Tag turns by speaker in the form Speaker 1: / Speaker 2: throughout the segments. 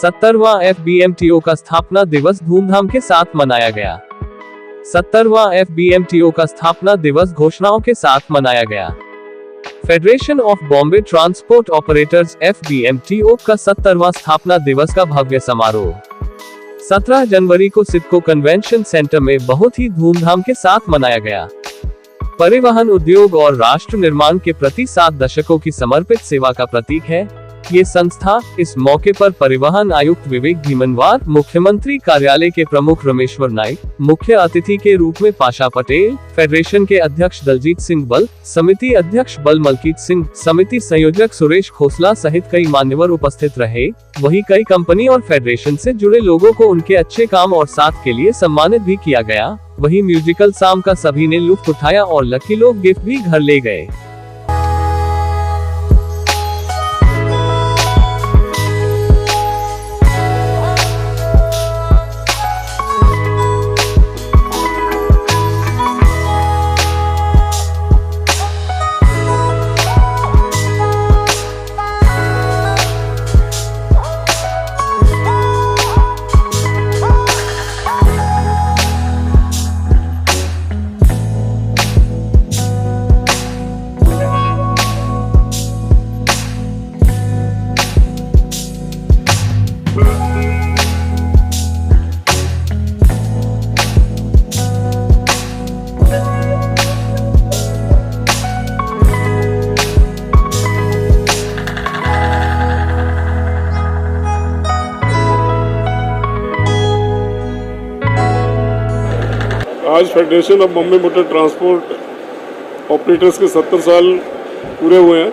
Speaker 1: 70वां FBMTO का स्थापना दिवस धूमधाम के साथ मनाया गया। 70वां FBMTO का स्थापना दिवस घोषणाओं के साथ मनाया गया। Federation of Bombay transport operators FBMTO का 70वां स्थापना दिवस का भव्य समारोह 17 जनवरी को सिडको कन्वेंशन सेंटर में बहुत ही धूमधाम के साथ मनाया गया। परिवहन उद्योग और राष्ट्र निर्माण के प्रति 7 दशकों की समर्पित सेवा का प्रतीक है ये संस्था। इस मौके पर परिवहन आयुक्त विवेक भीमनवार, मुख्यमंत्री कार्यालय के प्रमुख रमेश्वर नाइक, मुख्य अतिथि के रूप में पाशा पटेल, फेडरेशन के अध्यक्ष दलजीत सिंह बल, समिति अध्यक्ष बल मलकीत सिंह, समिति संयोजक सुरेश खोसला सहित कई मान्यवर उपस्थित रहे। वहीं कई कंपनी और फेडरेशन से जुड़े लोगों को उनके अच्छे काम और साथ के लिए सम्मानित भी किया गया। वहीं म्यूजिकल शाम का सभी ने लुत्फ उठाया और लकी लोग गिफ्ट भी घर ले गए।
Speaker 2: आज federation of Bombay motor transport operators के 70 साल पूरे हुए हैं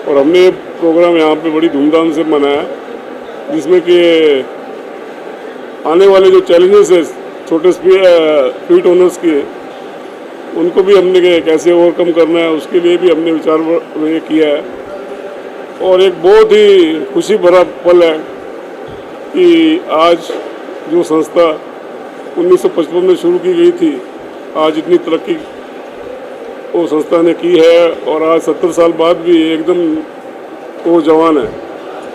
Speaker 2: और हमने ये प्रोग्राम यहाँ पे बड़ी धूमधाम से मनाया, जिसमें कि आने वाले जो चैलेंजेस है छोटे फ्लीट ओनर्स के, उनको भी हमने कैसे ओवरकम करना है उसके लिए भी हमने विचार किया है। और एक बहुत ही खुशी भरा पल है कि आज जो संस्था 1955 में शुरू की गई थी, आज इतनी तरक्की वो संस्था ने की है और आज 70 साल बाद भी एकदम वो जवान है।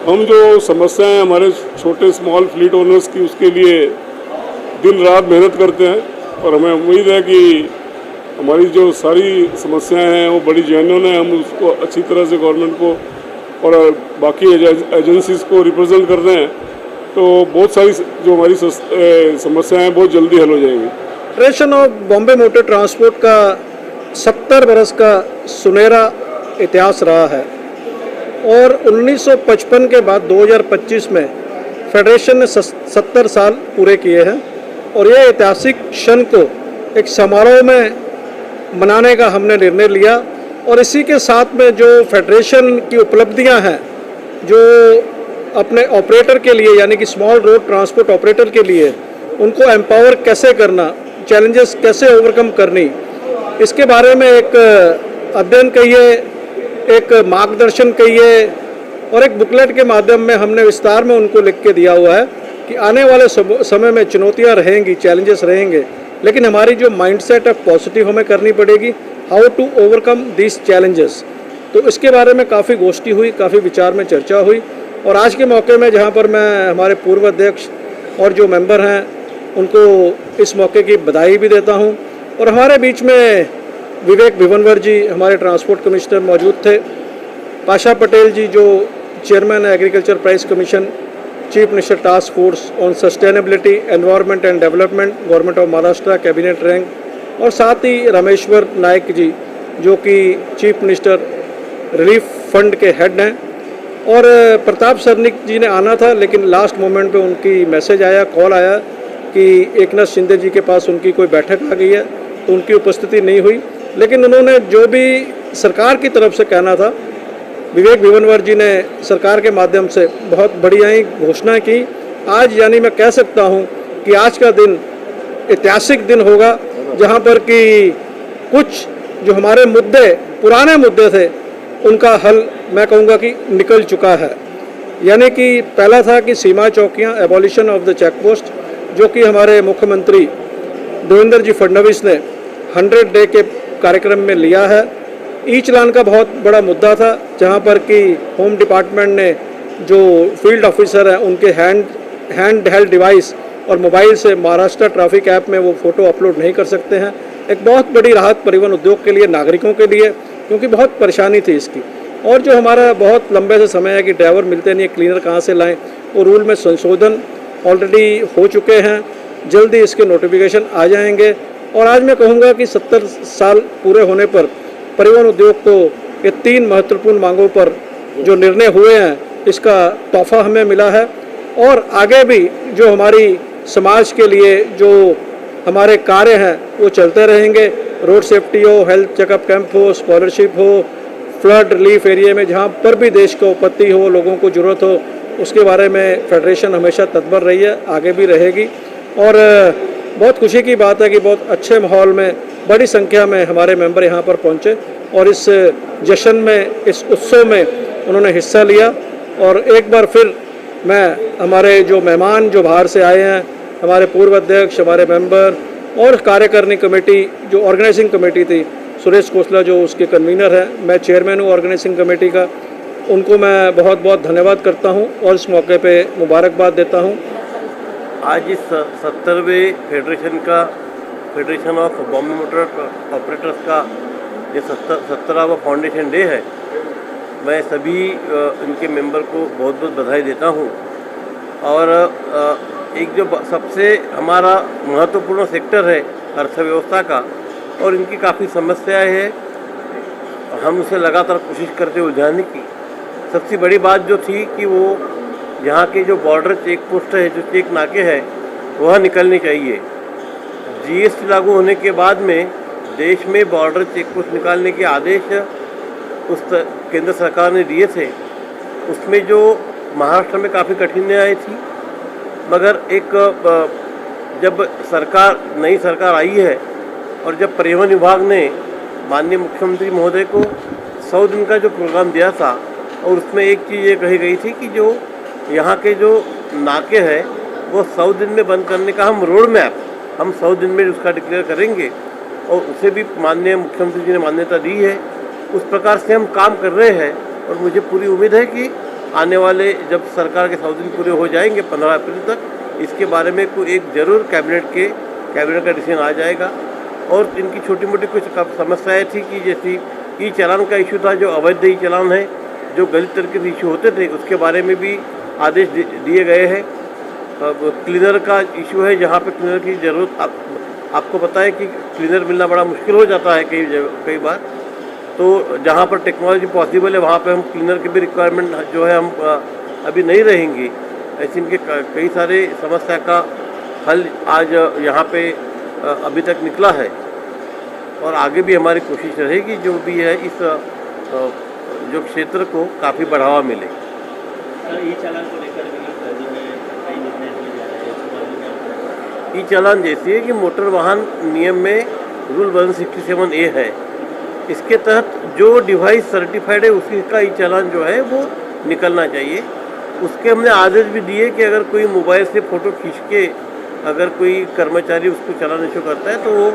Speaker 2: हम जो समस्याएं हमारे छोटे स्मॉल फ्लीट ओनर्स की, उसके लिए दिन रात मेहनत करते हैं और हमें उम्मीद है कि हमारी जो सारी समस्याएं हैं वो बड़ी जेन्युइन है। हम उसको अच्छी तरह से गवर्नमेंट को और बाकी एजेंसीज को रिप्रेजेंट कर रहे हैं, तो बहुत सारी जो हमारी समस्याएं हैं बहुत जल्दी हल हो जाएंगी।
Speaker 3: Federation of Bombay motor transport का 70 बरस का सुनहरा इतिहास रहा है और 1955 के बाद 2025 में फेडरेशन ने 70 साल पूरे किए हैं और ये ऐतिहासिक क्षण को एक समारोह में मनाने का हमने निर्णय लिया। और इसी के साथ में जो फेडरेशन की उपलब्धियां हैं, जो अपने ऑपरेटर के लिए यानी कि स्मॉल रोड ट्रांसपोर्ट ऑपरेटर के लिए उनको एम्पावर कैसे करना, चैलेंजेस कैसे ओवरकम करनी, इसके बारे में एक अध्ययन कहिए, एक मार्गदर्शन कहिए और एक बुकलेट के माध्यम में हमने विस्तार में उनको लिख के दिया हुआ है कि आने वाले समय में चुनौतियां रहेंगी, चैलेंजेस रहेंगे, लेकिन हमारी जो माइंडसेट है पॉजिटिव हमें करनी पड़ेगी, how to overcome this challenges. तो इसके बारे में काफ़ी गोष्ठी हुई, काफ़ी विचार में चर्चा हुई और आज के मौके में जहां पर मैं हमारे पूर्व अध्यक्ष और जो मेंबर हैं उनको इस मौके की बधाई भी देता हूं। और हमारे बीच में विवेक भीमनवार जी हमारे ट्रांसपोर्ट कमिश्नर मौजूद थे, पाशा पटेल जी जो chairman agriculture price commission, chief minister task force on sustainability environment and development, government of Maharashtra, cabinet rank, और साथ ही रमेश्वर नाइक जी जो कि चीफ मिनिस्टर रिलीफ फंड के हेड हैं। और प्रताप सरनिक जी ने आना था लेकिन लास्ट मोमेंट पे उनकी मैसेज आया, कॉल आया कि एकनाथ शिंदे जी के पास उनकी कोई बैठक आ गई है, तो उनकी उपस्थिति नहीं हुई। लेकिन उन्होंने जो भी सरकार की तरफ से कहना था, विवेक भीमनवार जी ने सरकार के माध्यम से बहुत बढ़िया ही घोषणा की। आज यानी मैं कह सकता हूँ कि आज का दिन ऐतिहासिक दिन होगा जहाँ पर कि कुछ जो हमारे मुद्दे, पुराने मुद्दे थे, उनका हल मैं कहूँगा कि निकल चुका है। यानी कि पहला था कि सीमा चौकियाँ, abolition of the check post, जो कि हमारे मुख्यमंत्री देवेंद्र जी फडणवीस ने 100 डे के कार्यक्रम में लिया है। ई चलान का बहुत बड़ा मुद्दा था, जहां पर कि होम डिपार्टमेंट ने जो फील्ड ऑफिसर हैं उनके हैंड हेल्ड डिवाइस और मोबाइल से महाराष्ट्र ट्रैफिक ऐप में वो फ़ोटो अपलोड नहीं कर सकते हैं। एक बहुत बड़ी राहत परिवहन उद्योग के लिए, नागरिकों के लिए, क्योंकि बहुत परेशानी थी इसकी। और जो हमारा बहुत लंबे से समय है कि ड्राइवर मिलते नहीं, क्लीनर कहाँ से लाएं, वो रूल में संशोधन ऑलरेडी हो चुके हैं, जल्दी इसके नोटिफिकेशन आ जाएंगे। और आज मैं कहूँगा कि 70 साल पूरे होने पर परिवहन उद्योग को ये 3 महत्वपूर्ण मांगों पर जो निर्णय हुए हैं, इसका तोहफा हमें मिला है। और आगे भी जो हमारी समाज के लिए जो हमारे कार्य हैं वो चलते रहेंगे। रोड सेफ्टी हो, हेल्थ चेकअप कैंप हो, स्कॉलरशिप हो, फ्लड रिलीफ एरिया में जहाँ पर भी देश को आपत्ति हो, लोगों को ज़रूरत हो, उसके बारे में फेडरेशन हमेशा तत्पर रही है, आगे भी रहेगी। और बहुत खुशी की बात है कि बहुत अच्छे माहौल में बड़ी संख्या में हमारे मेंबर यहाँ पर पहुँचे और इस जश्न में, इस उत्सव में उन्होंने हिस्सा लिया। और एक बार फिर मैं हमारे जो मेहमान जो बाहर से आए हैं, हमारे पूर्व अध्यक्ष, हमारे मेंबर और कार्यकारिणी कमेटी जो ऑर्गेनाइजिंग कमेटी थी, सुरेश खोसला जो उसके कन्वीनर हैं, मैं चेयरमैन हूँ ऑर्गेनाइजिंग कमेटी का, उनको मैं बहुत बहुत धन्यवाद करता हूँ और इस मौके पे मुबारकबाद देता हूँ।
Speaker 4: आज इस 70वें Federation of Bombay Motor Operators का ये 70वां फाउंडेशन डे है। मैं सभी इनके मेंबर को बहुत बहुत बधाई देता हूँ। और एक जो सबसे हमारा महत्वपूर्ण सेक्टर है अर्थव्यवस्था का, और इनकी काफ़ी समस्याएं हैं, हम उसे लगातार कोशिश करते उलझाने की। सबसे बड़ी बात जो थी कि वो यहाँ के जो बॉर्डर चेक पोस्ट है, जो चेक नाके हैं, वह निकलनी चाहिए। जीएसटी लागू होने के बाद में देश में बॉर्डर चेक पोस्ट निकालने के आदेश उस केंद्र सरकार ने दिए थे। उसमें जो महाराष्ट्र में काफ़ी कठिनाई आई थी, मगर एक जब नई सरकार आई है और जब परिवहन विभाग ने माननीय मुख्यमंत्री महोदय को 100 दिन का जो प्रोग्राम दिया था, और उसमें एक चीज़ ये कही गई थी कि जो यहाँ के जो नाके हैं वो 100 दिन में बंद करने का हम रोड मैप हम 100 दिन में उसका डिक्लेयर करेंगे, और उसे भी माननीय मुख्यमंत्री जी ने मान्यता दी है। उस प्रकार से हम काम कर रहे हैं और मुझे पूरी उम्मीद है कि आने वाले जब सरकार के 100 दिन पूरे हो जाएंगे 15 अप्रैल तक, इसके बारे में कोई एक ज़रूर कैबिनेट का डिसीजन आ जाएगा। और इनकी छोटी मोटी कुछ समस्याएं थी कि जैसी ई चालान का इशू था, जो अवैध ई चालान है, जो गलत तरीके से इशू होते थे, उसके बारे में भी आदेश दिए गए हैं। क्लीनर का इशू है, जहाँ पे क्लीनर की ज़रूरत आपको पता है कि क्लीनर मिलना बड़ा मुश्किल हो जाता है कई बार। तो जहाँ पर टेक्नोलॉजी पॉसिबल है वहाँ पे हम क्लीनर की भी रिक्वायरमेंट जो है हम अभी नहीं रहेंगी। ऐसे इनके कई सारे समस्या का हल आज यहाँ पे अभी तक निकला है, और आगे भी हमारी कोशिश रहेगी जो भी है इस जो क्षेत्र को काफ़ी बढ़ावा मिले।
Speaker 5: ई चालान को लेकर भी राज्य में कई निर्णय लिए जा रहे हैं।
Speaker 4: ई चालान जैसी है कि मोटर वाहन नियम में रूल 167A है, इसके तहत जो डिवाइस सर्टिफाइड है उसी का ई चालान जो है वो निकलना चाहिए। उसके हमने आदेश भी दिए कि अगर कोई मोबाइल से फ़ोटो खींच के अगर कोई कर्मचारी उसको चालान इशू करता है तो वो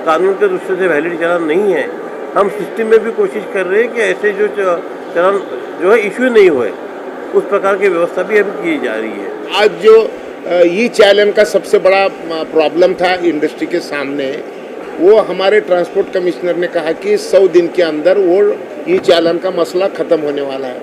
Speaker 4: कानून के दृष्टि से वैलिड चालान नहीं है। हम सिस्टम में भी कोशिश कर रहे हैं कि ऐसे जो चालान जो है इशू नहीं हुए, उस प्रकार की व्यवस्था भी अभी की जा रही है।
Speaker 6: आज जो ई चालान का सबसे बड़ा प्रॉब्लम था इंडस्ट्री के सामने, वो हमारे ट्रांसपोर्ट कमिश्नर ने कहा कि 100 दिन के अंदर वो ई चालान का मसला ख़त्म होने वाला है।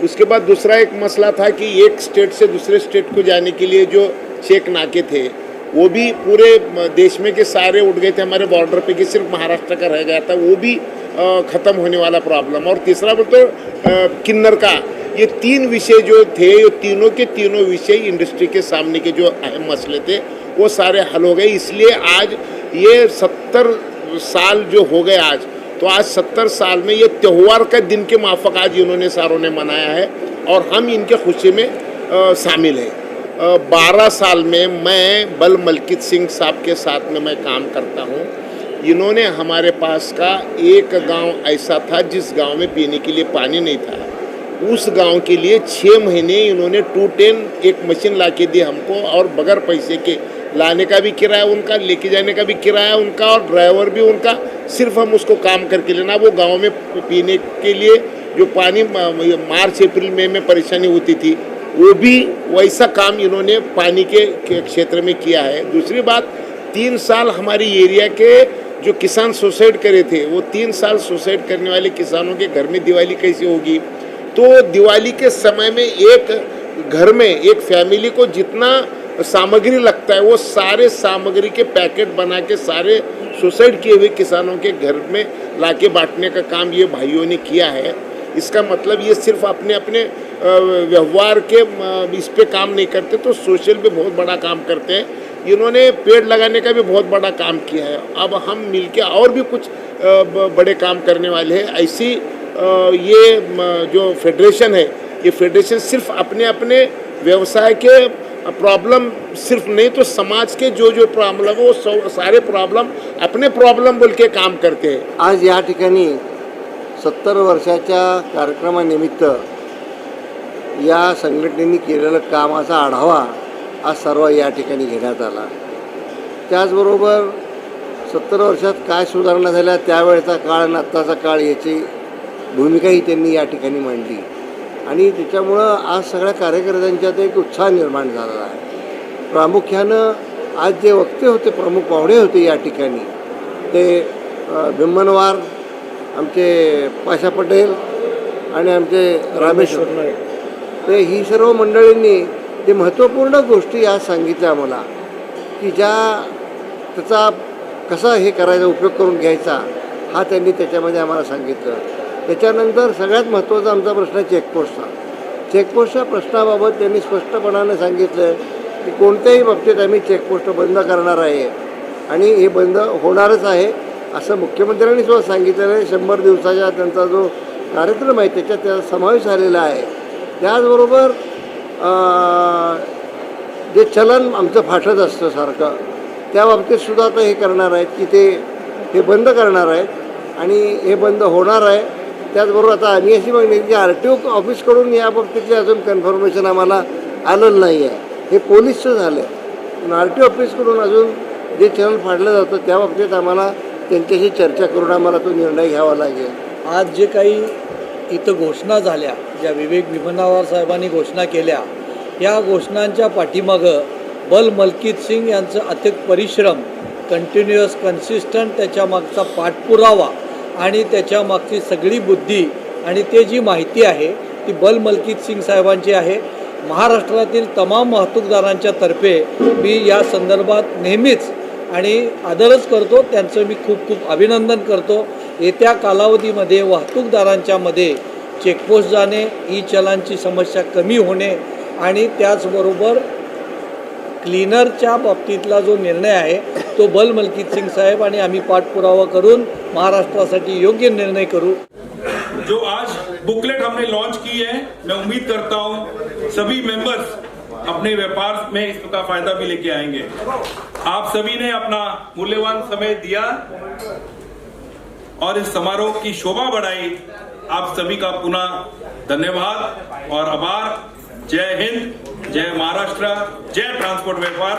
Speaker 6: उसके बाद दूसरा एक मसला था कि एक स्टेट से दूसरे स्टेट को जाने के लिए जो चेक नाके थे वो भी पूरे देश में के सारे उठ गए थे, हमारे बॉर्डर पे कि सिर्फ महाराष्ट्र का रह गया था, वो भी ख़त्म होने वाला प्रॉब्लम। और तीसरा बोलते किन्नर का, ये 3 विषय जो थे, ये तीनों के तीनों विषय इंडस्ट्री के सामने के जो अहम मसले थे वो सारे हल हो गए। इसलिए आज ये 70 साल जो हो गए आज, तो आज 70 साल में ये त्यौहार का दिन के माफक आज इन्होंने सारों ने मनाया है और हम इनके खुशी में शामिल हैं। 12 साल में मैं बल मलकित सिंह साहब के साथ में मैं काम करता हूँ। इन्होंने हमारे पास का एक गांव ऐसा था जिस गांव में पीने के लिए पानी नहीं था, उस गांव के लिए 6 महीने इन्होंने 210 एक मशीन ला के दी हमको, और बगैर पैसे के लाने का भी किराया उनका, लेके जाने का भी किराया उनका, और ड्राइवर भी उनका। सिर्फ हम उसको काम करके लेना, वो गांव में पीने के लिए जो पानी मार्च अप्रैल मई में परेशानी होती थी, वो भी वैसा काम इन्होंने पानी के क्षेत्र में किया है। दूसरी बात, 3 साल हमारी एरिया के जो किसान सुसाइड करे थे, वो 3 साल सुसाइड करने वाले किसानों के घर में दिवाली कैसे होगी? तो दिवाली के समय में एक घर में एक फैमिली को जितना सामग्री लगता है, वो सारे सामग्री के पैकेट बना के सारे सुसाइड किए हुए किसानों के घर में लाके बांटने का काम ये भाइयों ने किया है। इसका मतलब ये सिर्फ अपने अपने व्यवहार के इस पे काम नहीं करते, तो सोशल पे बहुत बड़ा काम करते हैं। इन्होंने पेड़ लगाने का भी बहुत बड़ा काम किया है। अब हम मिलके और भी कुछ बड़े काम करने वाले हैं। ऐसी ये जो फेडरेशन है, ये फेडरेशन सिर्फ अपने अपने व्यवसाय के प्रॉब्लम सिर्फ नहीं, तो समाज के जो जो प्रॉब्लम है वो सारे प्रॉब्लम अपने प्रॉब्लम बोल के काम करते हैं।
Speaker 7: आज या ठिकाणी 70 वर्षाच्या कार्यक्रमानिमित्त या संघटनेने केलेलं कामाचा आढावा आज सर्व या ठिकाणी घेण्यात आला। त्याचबरोबर 70 वर्षात काय सुधारणा झाल्या, त्यावेळेचा काळ आणि आत्ताचा काळ याची भूमिकाही त्यांनी या ठिकाणी मांडली आणि त्याच्यामुळं आज सगळ्या कार्यकर्त्यांच्यात एक उत्साह निर्माण झालेला आहे। प्रामुख्यानं आज जे वक्ते होते, प्रमुख पाहुणे होते या ठिकाणी, ते भिम्मनवार आमचे पाशा पटेल आणि आमचे रामेश्वर नाईक, ते ही सर्व मंडळींनी जे महत्त्वपूर्ण गोष्टी आज सांगितल्या मला, की ज्या त्याचा कसा हे करायचा, उपयोग करून घ्यायचा, हा त्यांनी त्याच्यामध्ये आम्हाला सांगितलं। त्याच्यानंतर सगळ्यात महत्त्वाचा आमचा प्रश्न चेकपोस्टचा। चेकपोस्टच्या प्रश्नाबाबत त्यांनी स्पष्टपणाने सांगितलं की कोणत्याही बाबतीत आम्ही चेकपोस्ट बंद करणार आहे आणि हे बंद होणारच आहे, असं मुख्यमंत्र्यांनी सुद्धा सांगितलेलं आहे। 100 दिवसाचा त्यांचा जो कार्यक्रम आहे त्याच्यात त्याचा समावेश झालेला आहे। त्याचबरोबर जे चलन आमचं फाटत असतं सारखं, त्या बाबतीतसुद्धा आता हे करणार आहेत की ते हे बंद करणार आहेत आणि हे बंद होणार आहे। त्याचबरोबर आता आम्ही अशी मागणी की RTO ऑफिसकडून या बाबतीतले अजून कन्फर्मेशन आम्हाला आलेलं नाही आहे, हे पोलीसचं झालं आहे, पण RTO ऑफिसकडून अजून जे चलन फाडलं जातं त्या बाबतीत आम्हाला त्यांच्याशी चर्चा करून आम्हाला तो निर्णय घ्यावा लागेल।
Speaker 8: आज जे काही इथं घोषणा झाल्या, ज्या विवेक भीमनवार साहेबांनी घोषणा केल्या, या घोषणांच्या पाठीमागं बल मलकीत सिंग यांचं अथक परिश्रम, कंटिन्युअस कन्सिस्टंट त्याच्या मागचा पाठपुरावा आणि त्याच्या मागची सगळी बुद्धी आणि ते जी माहिती आहे ती बल मलकीत सिंग साहेबांची आहे। महाराष्ट्रातील तमाम वाहतूकदारांच्या तर्फे मी या संदर्भात नेहमीच आणि आदरच करतो, त्यांचं मी खूप खूप अभिनंदन करतो। येत्या कालावधीमध्ये वाहतूकदारांच्या मध्ये चेकपोस्ट जाणे, ई चलांची समस्या कमी होणे आणि त्याचबरोबर क्लीनरच्या बाबतीतला जो निर्णय आहे तो बल मलकीत सिंग साहेब आणि आम्ही पाठपुरावा करून महाराष्ट्रासाठी योग्य निर्णय करू।
Speaker 9: जो आज बुकलेट हमने लॉन्च की है, मैं उम्मीद करता हूं सभी मेंबर्स अपने व्यापार में इसका फायदा भी लेके आएंगे। आप सभी ने अपना मूल्यवान समय दिया और इस समारोह की शोभा बढ़ाई। आप सभी का पुनः धन्यवाद और आभार। जय हिंद, जय महाराष्ट्र, जय ट्रांसपोर्ट व्यापार।